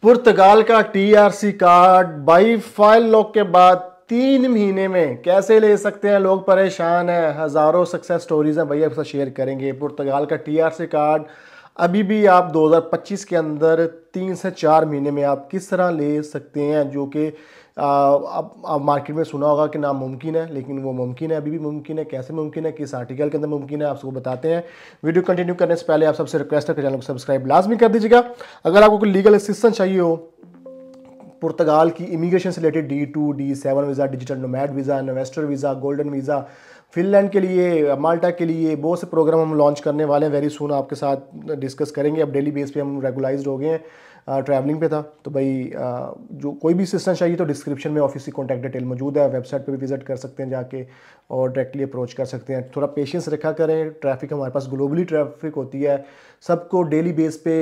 पुर्तगाल का TRC card by file lock के बाद 3 महीने में कैसे ले सकते हैं। लोग परेशान हैं, हज़ारों सक्सेस स्टोरीज हैं, भैया आपके साथ शेयर करेंगे। पुर्तगाल का टीआरसी कार्ड अभी भी आप 2025 के अंदर 3 से 4 महीने में आप किस तरह ले सकते हैं, जो कि आप मार्केट में सुना होगा कि नामुमकिन है, लेकिन वो मुमकिन है, अभी भी मुमकिन है। कैसे मुमकिन है, किस आर्टिकल के अंदर मुमकिन है, आप सबको बताते हैं। वीडियो कंटिन्यू करने से पहले आप सबसे रिक्वेस्ट है कि चैनल को सब्सक्राइब लाजमी कर दीजिएगा। अगर आपको कोई लीगल असिस्टेंस चाहिए हो पुर्तगाल की इमिग्रेशन से related, D2 D7 visa, digital nomad visa, investor visa, golden visa, Finland के लिए, माल्टा के लिए बहुत से प्रोग्राम हम लॉन्च करने वाले हैं। वेरी सुन आपके साथ डिस्कस करेंगे। अब डेली बेस पे हम रेगुलाइज्ड हो गए हैं, ट्रैवलिंग पे था तो भाई जो कोई भी असिस्टेंस चाहिए तो डिस्क्रिप्शन में ऑफिस की कॉन्टैक्ट डिटेल मौजूद है। वेबसाइट पे भी विजिट कर सकते हैं जाके और डायरेक्टली अप्रोच कर सकते हैं। थोड़ा पेशेंस रखा करें, ट्रैफिक हमारे पास ग्लोबली ट्रैफिक होती है, सबको डेली बेस पे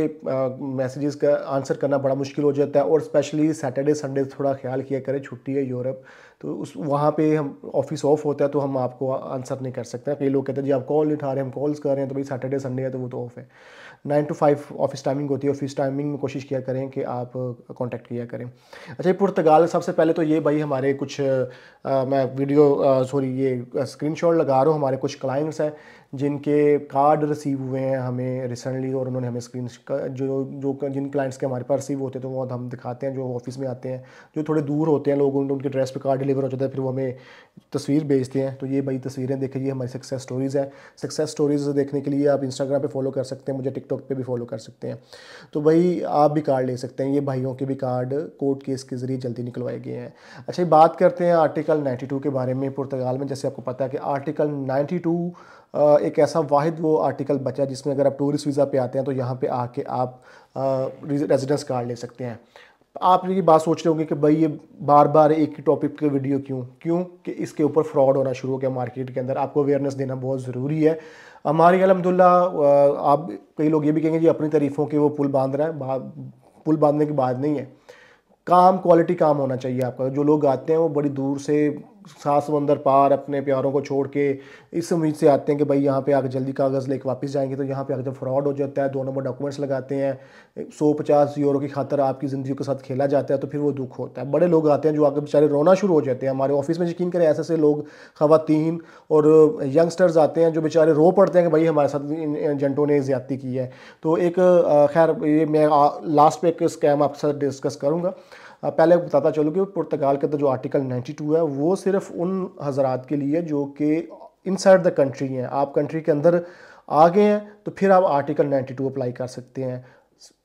मैसेजेस का आंसर करना बड़ा मुश्किल हो जाता है। और स्पेशली सैटरडे संडे थोड़ा ख्याल किया करें, छुट्टी है यूरोप तो उस वहाँ पे हम ऑफिस ऑफ होता है तो हम आपको आंसर नहीं कर सकते। कई लोग कहते हैं जी आप कॉल नहीं उठा रहे, हम कॉल्स कर रहे हैं, तो भाई सैटरडे संडे है तो वो तो ऑफ है। 9 to 5 ऑफिस टाइमिंग होती है। ऑफिस टाइमिंग में कोशिश किया करें कि आप कांटेक्ट किया करें। अच्छा, ये पुर्तगाल सबसे पहले तो ये भाई हमारे कुछ मैं वीडियो सॉरी ये स्क्रीनशॉट लगा रहा हूँ। हमारे कुछ क्लाइंट्स हैं जिनके कार्ड रिसीव हुए हैं हमें रिसेंटली, और उन्होंने हमें स्क्रीन जो जो जिन क्लाइंट्स के हमारे पास रिसीव होते हैं तो वो हम दिखाते हैं। जो ऑफिस में आते हैं, जो थोड़े दूर होते हैं लोग, उनके एड्रेस पे कार्ड डिलीवर हो जाता है, फिर वो हमें तस्वीर भेजते हैं। तो ये भाई तस्वीरें देखिए, ये हमारी सक्सेस स्टोरीज़ है। सक्सेस स्टोरीज़ देखने के लिए आप इंस्टाग्राम पे फॉलो कर सकते हैं, मुझे टिकटॉक पे भी फॉलो कर सकते हैं। तो भाई आप भी कार्ड ले सकते हैं। ये भाइयों के भी कार्ड कोर्ट केस के ज़रिए जल्दी निकलवाए गए हैं। अच्छा, बात करते हैं आर्टिकल 92 के बारे में। पुर्तगाल में जैसे आपको पता है कि आर्टिकल 92 एक ऐसा वाहिद वो आर्टिकल बचा जिसमें अगर आप टूरिस्ट वीज़ा पे आते हैं तो यहाँ पे आके आप रेजिडेंस कार्ड ले सकते हैं। आप ये बात सोच रहे होंगे कि भाई ये बार बार एक ही टॉपिक के वीडियो क्यों कि इसके ऊपर फ्रॉड होना शुरू हो गया मार्केट के अंदर। आपको अवेयरनेस देना बहुत ज़रूरी है। हमारी अल्हम्दुलिल्लाह आप कई लोग ये भी कहेंगे जी अपनी तारीफ़ों के वो पुल बांध रहा है, पुल बांधने की बात नहीं है। काम क्वालिटी काम होना चाहिए आपका। जो लोग आते हैं वो बड़ी दूर से सात समंदर पार अपने प्यारों को छोड़ के इस उम्मीद से आते हैं कि भाई यहाँ पे आके जल्दी कागज़ लेके वापस जाएंगे, तो यहाँ पे आके जब फ्रॉड हो जाता है, 2 नंबर डॉक्यूमेंट्स लगाते हैं, 150 यूरो की खातर आपकी ज़िंदगी के साथ खेला जाता है, तो फिर वो दुख होता है। बड़े लोग आते हैं जो आके बेचारे रोना शुरू हो जाते हैं। हमारे ऑफिस में यकीन करें ऐसे ऐसे लोग, ख़वातीन और यंगस्टर्स आते हैं जो बेचारे रो पड़ते हैं कि भाई हमारे साथ इन एजेंटों ने ज़्यादती की है। तो एक खैर ये मैं लास्ट पे एक स्कैम आपके साथ डिस्कस करूँगा। पहले बताता चलूँ कि पुर्तगाल का तो जो आर्टिकल 92 है वो सिर्फ उन हज़रात के लिए जो कि इनसाइड द कंट्री हैं। आप कंट्री के अंदर आ गए हैं तो फिर आप आर्टिकल 92 अप्लाई कर सकते हैं।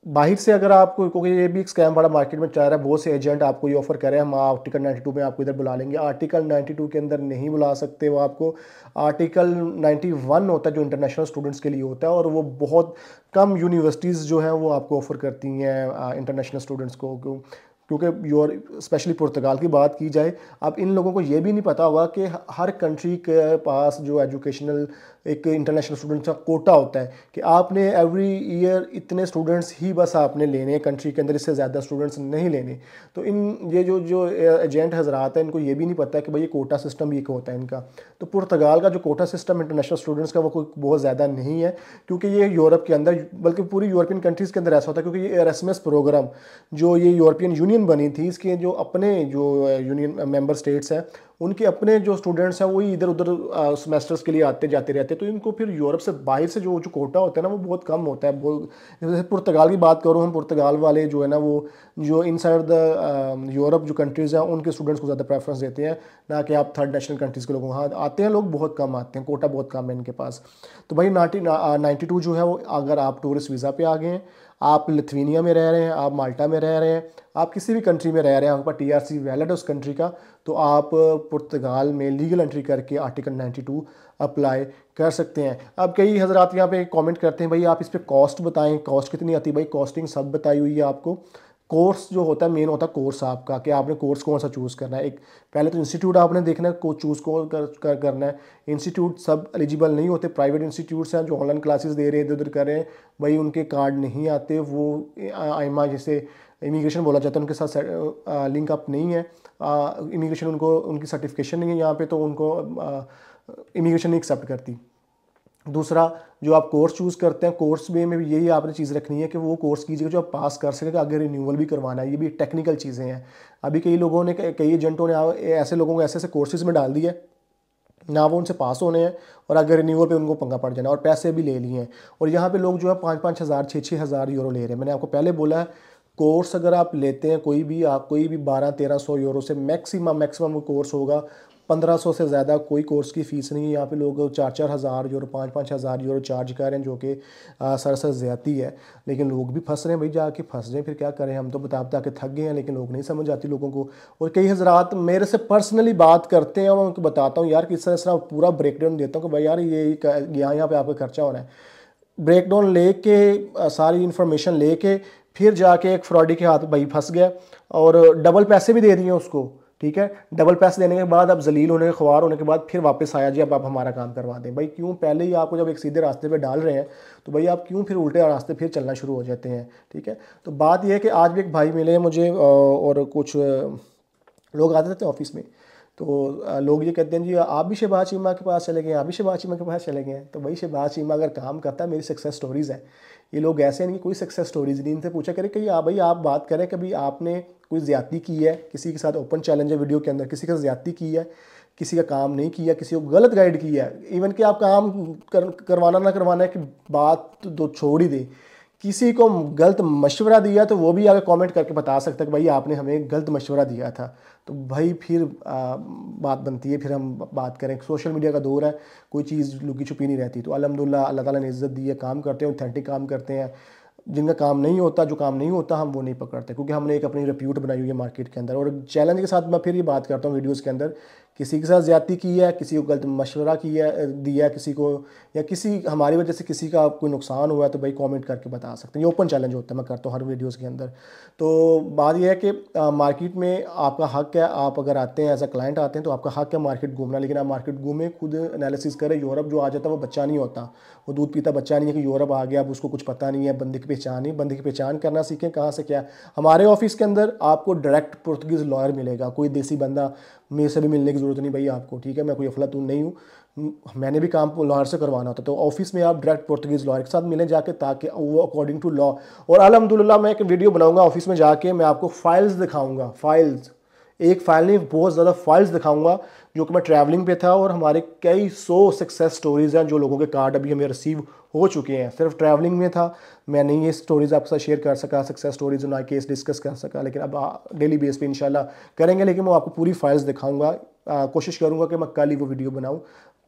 बाहर से अगर आपको, क्योंकि ये भी एक स्कैम बड़ा मार्केट में चल रहा है, बहुत से एजेंट आपको ये ऑफर कर रहे हैं हम आर्टिकल 92 में आपको इधर बुला लेंगे। आर्टिकल 92 के अंदर नहीं बुला सकते वो आपको। आर्टिकल 91 होता है जो इंटरनेशनल स्टूडेंट्स के लिए होता है, और वो बहुत कम यूनिवर्सिटीज़ जो हैं वो आपको ऑफ़र करती हैं इंटरनेशनल स्टूडेंट्स को। क्योंकि स्पेशली पुर्तगाल की बात की जाए, अब इन लोगों को ये भी नहीं पता होगा कि हर कंट्री के पास जो एजुकेशनल एक इंटरनेशनल स्टूडेंट्स का कोटा होता है कि आपने एवरी ईयर इतने स्टूडेंट्स ही बस आपने लेने हैं कंट्री के अंदर, इससे ज़्यादा स्टूडेंट्स नहीं लेने। तो ये जो एजेंट हजरात हैं इनको ये भी नहीं पता कि भाई ये कोटा सिस्टम भी एक होता है इनका। तो पुर्तगाल का जो कोटा सिस्टम इंटरनेशनल स्टूडेंट्स का वो कोई बहुत ज़्यादा नहीं है, क्योंकि ये यूरोप के अंदर बल्कि पूरी यूरोपियन कंट्रीज़ के अंदर ऐसा होता है। क्योंकि ये एरास्मस प्रोग्राम जो ये यूरोपियन यूनियन बनी थी, इसके जो अपने जो यूनियन मेंबर स्टेट्स हैं उनके अपने जो स्टूडेंट्स हैं वही इधर उधर सेमेस्टर्स के लिए आते जाते रहते हैं। तो इनको फिर यूरोप से बाहर से जो कोटा होता है ना वो बहुत कम होता है। जैसे पुर्तगाल की बात करूँ, हम पुर्तगाल वाले जो है ना वो जो इनसाइड द यूरोप जो कंट्रीज़ हैं उनके स्टूडेंट्स को ज़्यादा प्रेफरेंस देते हैं, ना कि आप थर्ड नेशनल कंट्रीज़ के लोगों। हाँ आते हैं लोग, बहुत कम आते हैं, कोटा बहुत कम है इनके पास। तो भाई 92 जो है वो, अगर आप टूरिस्ट वीज़ा पे आ गए हैं, आप लिथुआनिया में रह रहे हैं, आप माल्टा में रह रहे हैं, आप किसी भी कंट्री में रह रहे हैं, आपका टीआरसी वैलिड है उस कंट्री का, तो आप पुर्तगाल में लीगल एंट्री करके आर्टिकल 92 अप्लाई कर सकते हैं। अब कई हजरात यहाँ पे कमेंट करते हैं भाई आप इस पर कॉस्ट बताएं, कॉस्ट कितनी आती है। भाई कॉस्टिंग सब बताई हुई है आपको। कोर्स जो होता है मेन होता है कोर्स आपका, कि आपने कोर्स कौन सा चूज़ करना है। एक पहले तो इंस्टीट्यूट आपने देखना है को चूज़ कौन करना है। इंस्टीट्यूट सब एलिजिबल नहीं होते। प्राइवेट इंस्टीट्यूट्स हैं जो ऑनलाइन क्लासेस दे रहे हैं, इधर उधर कर रहे हैं, भाई उनके कार्ड नहीं आते। वो आइमा जिसे इमिग्रेशन बोला जाता है उनके साथ लिंक अप नहीं है। इमिग्रेशन उनको उनकी सर्टिफिकेशन नहीं है यहाँ पे, तो उनको इमिग्रेशन नहीं एक्सेप्ट करती। दूसरा, जो आप कोर्स चूज़ करते हैं, कोर्स में भी यही आपने चीज़ रखनी है कि वो कोर्स कीजिएगा जो आप पास कर सकें, आगे रिन्यूअल भी करवाना है। ये भी टेक्निकल चीज़ें हैं। अभी कई लोगों ने, कई एजेंटों ने ऐसे लोगों को ऐसे ऐसे कोर्सेज में डाल दिया, ना वो उनसे पास होने हैं और अगर रिन्यूअल पे उनको पंगा पड़ जाना, और पैसे भी ले लिए हैं। और यहाँ पे लोग जो है 5-5 हज़ार 6-6 हज़ार यूरो ले रहे हैं। मैंने आपको पहले बोला है, कोर्स अगर आप लेते हैं कोई भी, आप कोई भी 1200-1300 यूरो से मैक्सिमम कोर्स होगा। 1500 से ज़्यादा कोई कोर्स की फ़ीस नहीं है। यहाँ पे लोग 4-4 हज़ार यूरो 5-5 हज़ार यूरो चार्ज कर रहे हैं, जो कि सर ज़्यादती है। लेकिन लोग भी फंस रहे हैं भाई, जाके फंस रहे हैं। फिर क्या करें, हम तो बता बता के थक गए हैं, लेकिन लोग नहीं समझ आती लोगों को। और कई हज़रात मेरे से पर्सनली बात करते हैं और मैं उनको बताता हूँ यार किस तरह पूरा ब्रेक डाउन देता हूँ कि भाई यार ये यहाँ पे आपका खर्चा होना है। ब्रेक डाउन लेके, सारी इन्फॉर्मेशन लेके, फिर जाके एक फ्रॉडी के हाथ भाई फंस गया और डबल पैसे भी दे दिए उसको। ठीक है, डबल पैसे देने के बाद अब जलील होने के, ख्वार होने के बाद फिर वापस आया जी अब आप हमारा काम करवा दें। भाई क्यों, पहले ही आपको जब एक सीधे रास्ते पे डाल रहे हैं तो भाई आप क्यों फिर उल्टे रास्ते फिर चलना शुरू हो जाते हैं। ठीक है, तो बात यह है कि आज भी एक भाई मिले मुझे और कुछ लोग आते थे ऑफिस में, तो लोग ये कहते हैं जी आप भी शहबाज चीमा के पास चले गए, आप भी शहबाज चीमा के पास चले गए। तो भाई शहबाज चीमा अगर काम करता है, मेरी सक्सेस स्टोरीज़ है। ये लोग ऐसे नहीं, कोई सक्सेस स्टोरीज़ नहीं। इनसे पूछा करें कि भाई आप बात करें कभी आपने कोई ज़्यादती की है किसी के साथ, ओपन चैलेंज है वीडियो के अंदर, किसी का ज़्यादती की है, किसी का काम नहीं किया, किसी को गलत गाइड किया है। इवन कि आप काम करवाना ना करवाना है कि बात तो छोड़ ही दे, किसी को गलत मशवरा दिया तो वो भी आगे कमेंट करके बता सकता है कि भाई आपने हमें गलत मशवरा दिया था। तो भाई फिर बात बनती है, फिर हम बात करें। सोशल मीडिया का दौर है, कोई चीज़ लुकी छुपी नहीं रहती। तो अल्हम्दुलिल्लाह अल्लाह ताला ने इज़्ज़त दी है, काम करते हैं, ऑथेंटिक काम करते हैं। जिनका काम नहीं होता, जो काम नहीं होता, हम वो नहीं पकड़ते, क्योंकि हमने एक अपनी रिप्यूट बनाई हुई है मार्केट के अंदर। और चैलेंज के साथ मैं फिर ये बात करता हूँ वीडियोस के अंदर, किसी के साथ ज़्यादती की है, किसी को गलत मशवरा किया दिया किसी को, या किसी हमारी वजह से किसी का कोई नुकसान हुआ है, तो भाई कमेंट करके बता सकते हैं। ये ओपन चैलेंज होता है, मैं करता हूँ हर वीडियोस के अंदर। तो बात यह है कि मार्केट में आपका हक है, आप अगर आते हैं एज अ क्लाइंट आते हैं तो आपका हक है मार्केट घूमना, लेकिन आप मार्केट घूमें, खुद एनालिसिस करें। यूरोप जो आ जाता है वो बच्चा नहीं होता, वो दूध पीता बच्चा नहीं है कि यूरोप आ गया अब उसको कुछ पता नहीं है। बंदे की पहचान नहीं, बंदे की पहचान करना सीखें, कहाँ से क्या। हमारे ऑफिस के अंदर आपको डायरेक्ट पुर्तगीज़ लॉयर मिलेगा, कोई देसी बंदा मेरे से भी मिलने की ज़रूरत नहीं भाई आपको। ठीक है, मैं कोई अफलातून नहीं हूँ, मैंने भी काम लॉयर से करवाना होता। तो ऑफिस में आप डायरेक्ट पुर्तगीज़ लॉयर के साथ मिलें जाके, ताकि वो अकॉर्डिंग टू लॉ। और अल्हम्दुलिल्लाह मैं एक वीडियो बनाऊंगा ऑफिस में जाके, मैं आपको फाइल्स दिखाऊंगा, फाइल्स, एक फाइल नहीं बहुत ज़्यादा फाइल्स दिखाऊंगा, जो कि मैं ट्रैवलिंग पे था और हमारे कई 100 सक्सेस स्टोरीज़ हैं जो लोगों के कार्ड अभी हमें रिसीव हो चुके हैं। सिर्फ ट्रैवलिंग में था, मैं नहीं ये स्टोरीज़ आपके साथ शेयर कर सका, सक्सेस स्टोरीज ना केस डिस्कस कर सका, लेकिन अब डेली बेस पे इंशाल्लाह करेंगे। लेकिन मैं आपको पूरी फाइल्स दिखाऊंगा, कोशिश करूँगा कि मैं कल ही वो वीडियो बनाऊँ,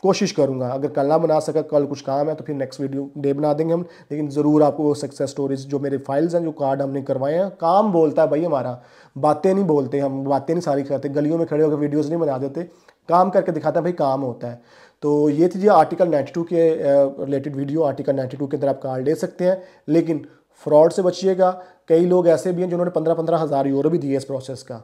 कोशिश करूँगा। अगर कल ना बना सका, कल कुछ काम है तो फिर नेक्स्ट वीडियो डे बना देंगे हम, लेकिन ज़रूर आपको वो सक्सेस स्टोरीज जो मेरे फाइल्स हैं, जो कार्ड हमने करवाए हैं। काम बोलता है भाई हमारा, बातें नहीं बोलते, हम बातें नहीं सारी करते, गलियों में खड़े होकर वीडियोज़ नहीं बना देते, काम करके दिखाते हैं भाई, काम होता है। तो ये थी जी आर्टिकल 92 के रिलेटेड वीडियो। आर्टिकल 92 के अंदर आप कार्ड ले सकते हैं, लेकिन फ्रॉड से बचिएगा। कई लोग ऐसे भी हैं जिन्होंने 15-15 हज़ार यूरो भी दिए इस प्रोसेस का।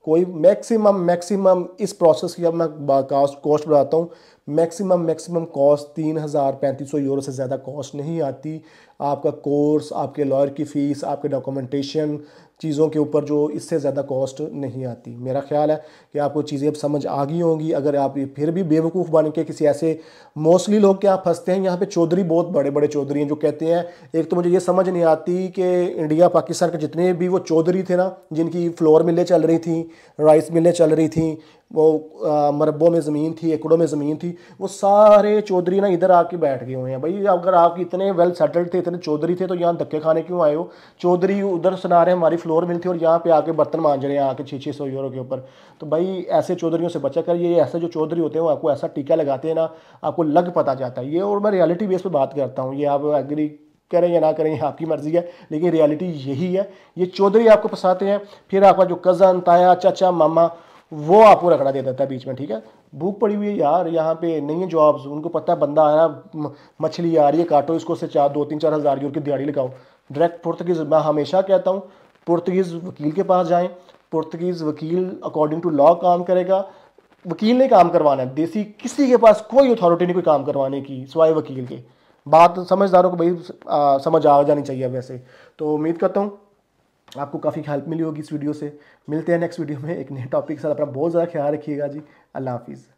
कोई मैक्सिमम इस प्रोसेस की, अब मैं कॉस्ट बताता हूँ, मैक्सिमम कॉस्ट 3,000-3,500 यूरो से ज़्यादा कॉस्ट नहीं आती। आपका कोर्स, आपके लॉयर की फ़ीस, आपके डॉक्यूमेंटेशन चीज़ों के ऊपर जो इससे ज़्यादा कॉस्ट नहीं आती। मेरा ख्याल है कि आपको चीज़ें अब समझ आ गई होंगी। अगर आप फिर भी बेवकूफ़ बन के किसी ऐसे, मोस्टली लोग क्या फंसते हैं यहाँ पे, चौधरी बहुत बड़े बड़े चौधरी हैं जो कहते हैं, एक तो मुझे ये समझ नहीं आती कि इंडिया पाकिस्तान के जितने भी वो चौधरी थे ना, जिनकी फ्लोर मिलें चल रही थी, राइस मिलें चल रही थी, वो मरब्बों में ज़मीन थी, एकड़ों में ज़मीन थी, वो सारे चौधरी ना इधर आके बैठ गए हुए हैं। भाई अगर आप इतने वेल सेटल्ड थे, इतने चौधरी थे, तो यहाँ धक्के खाने क्यों आए हो। चौधरी उधर सुना रहे हमारी फ्लोर मिल थी और यहाँ पे आके बर्तन मांज रहे हैं आके 600 यूरो के ऊपर। तो भाई ऐसे चौधरियों से बचा कर, ये ऐसे जो चौधरी होते हैं वो आपको ऐसा टीका लगाते हैं ना, आपको लग पता जाता है ये। और मैं रियलिटी बेस पर बात करता हूँ, ये आप एग्री करें या ना करें ये आपकी मर्जी है, लेकिन रियलिटी यही है। ये चौधरी आपको फंसाते हैं, फिर आपका जो कज़न, ताया, चाचा, मामा, वो आपको रगड़ा दे देता है बीच में। ठीक है, भूख पड़ी हुई है यार, यहाँ पे नहीं है जॉब्स, उनको पता है बंदा आया, मछली आ रही है, काटो इसको, से 2-3-4 हज़ार यूरो की दिहाड़ी लगाओ। डायरेक्ट पुर्तगीज़, मैं हमेशा कहता हूँ पुर्तगीज़ वकील के पास जाएं। पुर्तगीज़ वकील अकॉर्डिंग टू लॉ काम करेगा। वकील ने काम करवाना है, देसी किसी के पास कोई अथॉरिटी नहीं कोई काम करवाने की सिवाय वकील के। बात समझदारों को भाई समझ आ जानी चाहिए वैसे। तो उम्मीद करता हूँ आपको काफ़ी हेल्प मिली होगी इस वीडियो से। मिलते हैं नेक्स्ट वीडियो में एक नए टॉपिक के साथ। अपना बहुत ज़्यादा ख्याल रखिएगा जी। अल्लाह हाफिज़।